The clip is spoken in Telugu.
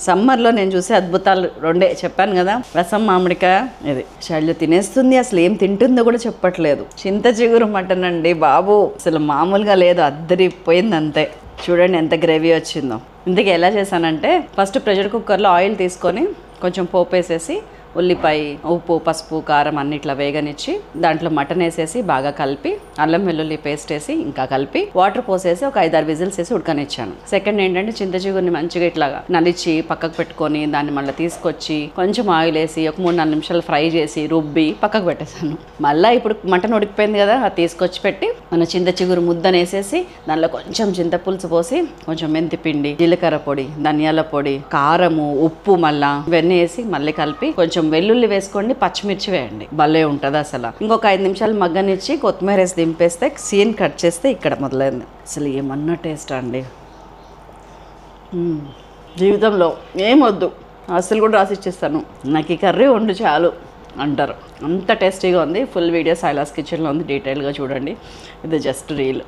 సమ్మర్లో నేను చూసే అద్భుతాలు రెండే చెప్పాను కదా, రసం మామిడికాయ. ఇది శైలు తినేస్తుంది, అసలు ఏం తింటుందో కూడా చెప్పట్లేదు. చింత చిగురు మటన్ అండి బాబు, అసలు మామూలుగా లేదు, అద్దరిపోయింది అంతే. చూడండి ఎంత గ్రేవీ వచ్చిందో. ఇందుకు ఎలా చేశానంటే ఫస్ట్ ప్రెషర్ కుక్కర్లో ఆయిల్ తీసుకొని కొంచెం పోపు వేసేసి ఉల్లిపాయ, ఉప్పు, పసుపు, కారం అన్ని ఇట్లా వేగనిచ్చి దాంట్లో మటన్ వేసేసి బాగా కలిపి అల్లం వెల్లుల్లి పేస్ట్ వేసి ఇంకా కలిపి వాటర్ పోసేసి ఒక 5-6 విజిల్స్ వేసి ఉడకనిచ్చాను. సెకండ్ ఏంటంటే చింత చిగురిని మంచిగా ఇట్లా నలిచి పక్కకు పెట్టుకొని దాన్ని మళ్ళీ తీసుకొచ్చి కొంచెం ఆయిల్ వేసి ఒక 3-4 నిమిషాలు ఫ్రై చేసి రుబ్బి పక్కకు పెట్టేశాను. మళ్ళీ ఇప్పుడు మటన్ ఉడికిపోయింది కదా, అది తీసుకొచ్చి పెట్టి మన చింత చిగురు ముద్దను వేసేసి దానిలో కొంచెం చింతపులుసు పోసి కొంచెం మెంతి పిండి, జీలకర్ర పొడి, ధనియాల పొడి, కారము, ఉప్పు మళ్ళా ఇవన్నీ వేసి మళ్ళీ కలిపి కొంచెం వెల్లుల్లి వేసుకోండి, పచ్చిమిర్చి వేయండి, భలే ఉంటుంది అసలు. ఇంకొక 5 నిమిషాలు మగ్గనిచ్చి కొత్తిమీర వేసి దింపేస్తే సీన్ కట్ చేస్తే ఇక్కడ మొదలైంది. అసలు ఏమన్నా టేస్ట్ అండి, జీవితంలో ఏమొద్దు అసలు కూడా రాసిచ్చేస్తాను, నాకు ఈ కర్రీ వండు చాలు అంటారు, అంత టేస్టీగా ఉంది. ఫుల్ వీడియో సైలాస్ కిచెన్లో ఉంది, డీటెయిల్గా చూడండి. ఇది జస్ట్ రీల్.